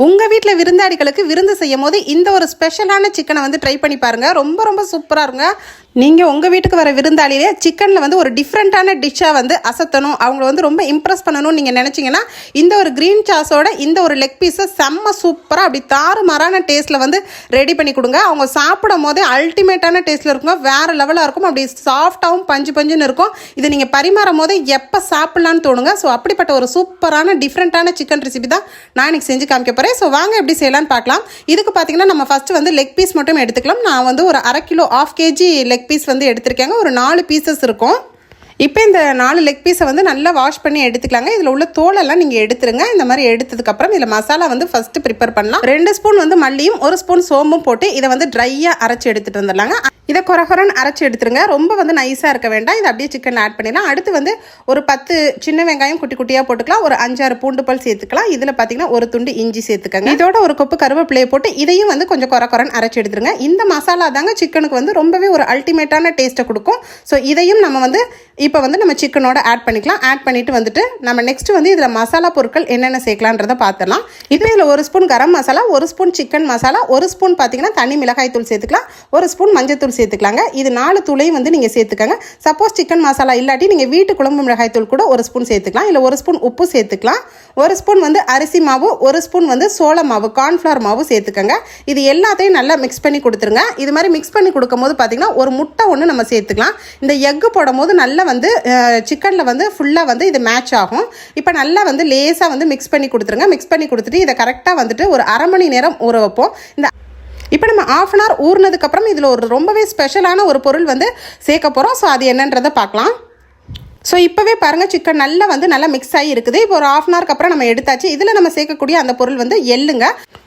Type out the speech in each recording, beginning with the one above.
உங்கள் வீட்டில் விருந்தாடிகளுக்கு விருந்து செய்யும் போது இந்த ஒரு ஸ்பெஷலான சிக்கனை வந்து ட்ரை பண்ணி பாருங்கள். ரொம்ப ரொம்ப சூப்பராக இருங்க. நீங்கள் உங்கள் வீட்டுக்கு வர விருந்தாளிலே சிக்கனில் வந்து ஒரு டிஃப்ரெண்ட்டான டிஷ்ஷாக வந்து அசத்தணும், அவங்கள வந்து ரொம்ப இம்ப்ரெஸ் பண்ணணும்னு நீங்கள் நினச்சிங்கன்னா இந்த ஒரு க்ரீன் சாஸோட இந்த ஒரு லெக் பீஸை செம்ம சூப்பராக அப்படி தாறுமாறான டேஸ்ட்டில் வந்து ரெடி பண்ணி கொடுங்க. அவங்க சாப்பிடும் போதே அல்டிமேட்டான டேஸ்ட்டில் இருக்குங்க, வேறு லெவலாக இருக்கும். அப்படி சாஃப்டாகவும் பஞ்சு பஞ்சுன்னு இருக்கும். இது நீங்கள் பரிமாறும் போதே எப்போ சாப்பிட்லான்னு தோணுங்க. ஸோ அப்படிப்பட்ட ஒரு சூப்பரான டிஃப்ரெண்ட்டான சிக்கன் ரெசிபி தான் நான் இன்றைக்கி செஞ்சு காமிக்க போகிறேன். ஸோ வாங்க எப்படி செய்யலான்னு பார்க்கலாம். இதுக்கு பார்த்தீங்கன்னா நம்ம ஃபஸ்ட்டு வந்து லெக் பீஸ் மட்டும் எடுத்துக்கலாம். நான் வந்து ஒரு 1/2 கிலோ 1/2 kg லெக் பீஸ் வந்து எடுத்திருக்கேங்க. ஒரு 4 பீசஸ் இருக்கும். இப்போ இந்த 4 லெக் பீஸை வந்து நல்லா வாஷ் பண்ணி எடுத்துக்கலாங்க. இதில் உள்ள தோலெல்லாம் நீங்கள் எடுத்துருங்க. இந்த மாதிரி எடுத்ததுக்கப்புறம் இதில் மசாலா வந்து ஃபஸ்ட்டு ப்ரிப்பேர் பண்ணலாம். 2 ஸ்பூன் வந்து மல்லியும் 1 ஸ்பூன் சோம்பும் போட்டு இதை வந்து ட்ரையாக அரைச்சி எடுத்துகிட்டு வந்துடலாங்க. இதை கொரகொரன்னு அரைச்சி எடுத்துருங்க. ரொம்ப வந்து நைஸாக இருக்க வேண்டாம். இதை அப்படியே சிக்கனில் ஆட் பண்ணிடலாம். அடுத்து வந்து ஒரு 10 சின்ன வெங்காயம் குட்டி குட்டியாக போட்டுக்கலாம். ஒரு 5-6 பூண்டு பல் சேர்த்துக்கலாம். இதில் பார்த்தீங்கன்னா ஒரு துண்டு இஞ்சி சேர்த்துக்கங்க. இதோட ஒரு கொப்பு கருவேப்பிலையை போட்டு இதையும் வந்து கொஞ்சம் கொரகொரன்னு அரைச்சி எடுத்துருங்க. இந்த மசாலா தாங்க சிக்கனுக்கு வந்து ரொம்பவே ஒரு அல்டிமேட்டான டேஸ்ட்டை கொடுக்கும். ஸோ இதையும் நம்ம வந்து இப்போ வந்து நம்ம சிக்கனோட ஆட் பண்ணிக்கலாம். ஆட் பண்ணிட்டு வந்துட்டு நம்ம நெக்ஸ்ட் வந்து இதில் மசாலா பொருட்கள் என்னென்ன சேர்க்கலான்றதை பார்த்துடலாம். இதில் 1 spoon garam masala, 1 spoon chicken masala, 1 spoon பார்த்தீங்கன்னா தனி மிளகாய் தூள் சேர்த்துக்கலாம், 1 ஸ்பூன் மஞ்சள் தூள் சேர்த்துக்கலாங்க. இது 4 தூளையும் வந்து நீங்கள் சேர்த்துக்கங்க. சப்போஸ் சிக்கன் மசாலா இல்லாட்டி நீங்கள் வீட்டு குழம்பு மிளகாய் தூள் கூட 1 ஸ்பூன் சேர்த்துக்கலாம். இல்லை 1 ஸ்பூன் உப்பு சேர்த்துக்கலாம். 1 ஸ்பூன் வந்து அரிசி மாவு, 1 ஸ்பூன் வந்து சோள மாவு கார்ன்ஃப்ளவர் மாவு சேர்த்துக்கங்க. இது எல்லாத்தையும் நல்லா மிக்ஸ் பண்ணி கொடுத்துருங்க. இது மாதிரி மிக்ஸ் பண்ணி கொடுக்கும் போது பார்த்தீங்கன்னா ஒரு முட்டை ஒன்று நம்ம சேர்த்துக்கலாம். இந்த எக்கு போடும் போது நல்லா வந்து சிக்கனில் வந்து ஃபுல்லாக வந்து இது மேட்ச் ஆகும். இப்போ நல்லா வந்து லேசாக வந்து மிக்ஸ் பண்ணி கொடுத்துருங்க. மிக்ஸ் பண்ணி கொடுத்துட்டு இதை கரெக்டாக வந்துட்டு ஒரு 1/2 மணி நேரம் ஊற வைப்போம். இந்த இப்போ நம்ம 1/2 அன் ஹவர் ஊறினதுக்கப்புறம் இதில் ஒரு ரொம்பவே ஸ்பெஷலான ஒரு பொருள் வந்து சேர்க்க போகிறோம். ஸோ அது என்னன்றதை பார்க்கலாம். ஸோ இப்போவே பாருங்கள் சிக்கன் நல்லா மிக்ஸ் ஆகி இருக்குது. இப்போ ஒரு 1/2 அன் ஹவருக்கு அப்புறம் நம்ம எடுத்தாச்சு. இதில் நம்ம சேர்க்கக்கூடிய அந்த பொருள் வந்து எள்ளுங்க.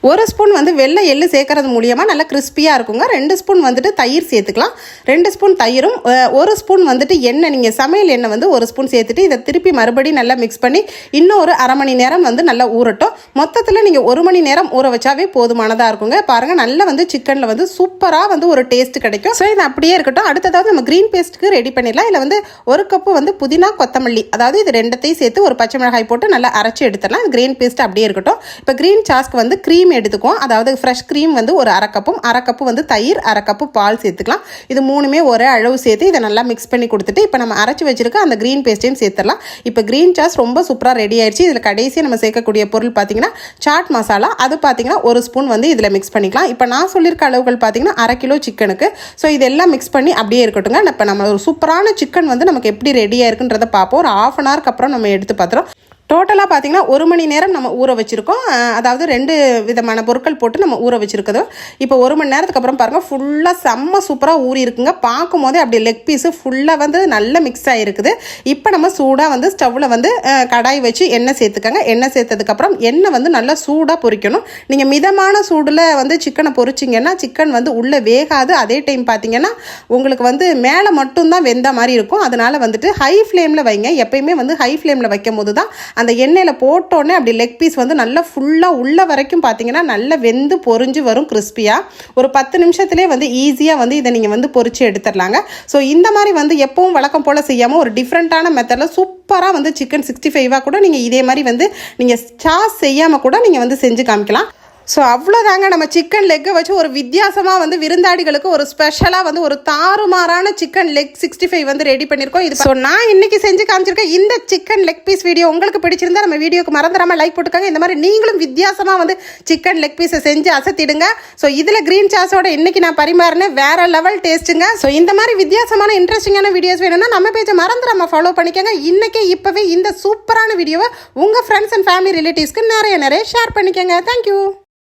1 ஸ்பூன் வந்து வெள்ளை எள்ளு சேர்க்கறது மூலியமாக நல்லா கிறிஸ்பியாக இருக்குங்க. 2 ஸ்பூன் வந்துட்டு தயிர் சேர்த்துக்கலாம். 2 ஸ்பூன் தயிரும் 1 ஸ்பூன் வந்துட்டு எண்ணெய், நீங்கள் சமையல் எண்ணெய் வந்து 1 ஸ்பூன் சேர்த்துட்டு இதை திருப்பி மறுபடியும் நல்லா மிக்ஸ் பண்ணி இன்னும் ஒரு 1/2 மணி நேரம் வந்து நல்லா ஊறட்டும். மொத்தத்தில் நீங்கள் 1 மணி நேரம் ஊற வச்சாவே போதுமானதாக இருக்குங்க. பாருங்கள் நல்லா வந்து சிக்கனில் வந்து சூப்பராக வந்து ஒரு டேஸ்ட் கிடைக்கும். ஸோ இது அப்படியே இருக்கட்டும். அடுத்ததாவது நம்ம க்ரீன் பேஸ்ட்டுக்கு ரெடி பண்ணிடலாம். இதில் வந்து 1 கப்பு வந்து புதினா கொத்தமல்லி, அதாவது இது 2த்தையும் சேர்த்து ஒரு பச்சை மிளகாய் போட்டு நல்லா அரைச்சி எடுத்துடலாம். இது கிரீன் பேஸ்ட் அப்படியே இருக்கட்டும். இப்போ கிரீன் சாஸ்க்கு வந்து க்ரீம் எடுத்துக்குவோம். அதாவது ஃப்ரெஷ் க்ரீம் வந்து ஒரு 1/2 கப்பும் 1/2 கப்பு வந்து தயிர், 1/2 கப்பு பால் சேர்த்துக்கலாம். இது 3மே ஒரே அளவு சேர்த்து இதை நல்லா மிக்ஸ் பண்ணி கொடுத்துட்டு இப்போ நம்ம அரைச்சி வச்சிருக்க அந்த க்ரீன் பேஸ்ட்டையும் சேர்த்துடலாம். இப்போ க்ரீன் சாஸ் ரொம்ப சூப்பராக ரெடி ஆயிடுச்சு. இதில் கடைசியாக நம்ம சேர்க்கக்கூடிய பொருள் பார்த்தீங்கன்னா சாட் மசாலா. அது பார்த்தீங்கன்னா 1 ஸ்பூன் வந்து இதில் மிக்ஸ் பண்ணிக்கலாம். இப்போ நான் சொல்லியிருக்க அளவுகள் பார்த்தீங்கன்னா 1/2 கிலோ சிக்கனுக்கு. ஸோ இதெல்லாம் மிக்ஸ் பண்ணி அப்படியே இருக்கட்டுங்க. இப்போ நம்ம ஒரு சூப்பரான சிக்கன் வந்து நமக்கு எப்படி ரெடியாக இருக்குன்றதை பார்ப்போம். ஒரு 1/2 அன் ஹவருக்கு அப்புறம் நம்ம எடுத்து பார்த்துறோம். டோட்டலாக பார்த்தீங்கன்னா 1 மணி நேரம் நம்ம ஊற வச்சுருக்கோம். அதாவது 2 விதமான பொருட்கள் போட்டு நம்ம ஊற வச்சுருக்குது. இப்போ 1 மணி நேரத்துக்கு அப்புறம் பாருங்கள் ஃபுல்லாக செம்ம சூப்பராக ஊறி இருக்குங்க. பார்க்கும் போதே அப்படியே லெக் பீஸு ஃபுல்லாக வந்து நல்லா மிக்ஸ் ஆகிருக்குது. இப்போ நம்ம சூடாக வந்து ஸ்டவ்வில் வந்து கடாய் வச்சு எண்ணெய் சேர்த்துக்கங்க. எண்ணெய் சேர்த்ததுக்கப்புறம் எண்ணெய் வந்து நல்லா சூடாக பொரிக்கணும். நீங்கள் மிதமான சூடில் வந்து சிக்கனை பொரிச்சிங்கன்னா சிக்கன் வந்து உள்ளே வேகாது. அதே டைம் பார்த்தீங்கன்னா உங்களுக்கு வந்து மேலே மட்டும்தான் வெந்த மாதிரி இருக்கும். அதனால் வந்துட்டு ஹை ஃப்ளேமில் வைங்க. எப்பயுமே வந்து ஹை ஃப்ளேமில் வைக்கும் போது தான் அந்த எண்ணெயில் போட்டோன்னே அப்படி லெக் பீஸ் வந்து நல்லா ஃபுல்லாக உள்ள வரைக்கும் பார்த்தீங்கன்னா நல்லா வெந்து பொரிஞ்சு வரும் கிறிஸ்பியாக. ஒரு 10 நிமிஷத்துலேயே வந்து ஈஸியாக வந்து இதை நீங்கள் வந்து பொரிச்சு எடுத்துடலாங்க. ஸோ இந்த மாதிரி வந்து எப்பவும் வழக்கம் போல் செய்யாமல் ஒரு டிஃப்ரெண்ட்டான மெத்தடில் சூப்பராக வந்து சிக்கன் 65 கூட நீங்கள் இதே மாதிரி வந்து நீங்கள் சாஸ் செய்யாமல் கூட நீங்கள் வந்து செஞ்சு காமிக்கலாம். ஸோ அவ்வளோதாங்க, நம்ம சிக்கன் லெக்கை வச்சு ஒரு வித்தியாசமாக வந்து விருந்தாடிகளுக்கு ஒரு ஸ்பெஷலாக வந்து ஒரு தாறுமாறான சிக்கன் லெக் 65 வந்து ரெடி பண்ணியிருக்கோம். இது ஸோ நான் இன்றைக்கி செஞ்சு காமிச்சிருக்கேன். இந்த சிக்கன் லெக் பீஸ் வீடியோ உங்களுக்கு பிடிச்சிருந்தா நம்ம வீடியோக்கு மறந்துடாமல் லைக் போட்டுக்காங்க. இந்த மாதிரி நீங்களும் வித்தியாசமாக வந்து சிக்கன் லெக் பீஸை செஞ்சு அசத்திடுங்க. ஸோ இதில் க்ரீன் சாஸோட இன்றைக்கி நான் பரிமாறினேன் வேறு லெவல் டேஸ்ட்டுங்க. ஸோ இந்த மாதிரி வித்தியாசமான இன்ட்ரெஸ்டிங்கான வீடியோஸ் வேணும்னா நம்ம பேஜை மறந்துடாமல் ஃபாலோ பண்ணிக்கோங்க. இன்றைக்கே இப்போவே இந்த சூப்பரான வீடியோவை உங்கள் ஃப்ரெண்ட்ஸ் அண்ட் ஃபேமிலி ரிலேட்டிவ்ஸ்க்கு நிறைய ஷேர் பண்ணிக்கோங்க. தேங்க்யூ.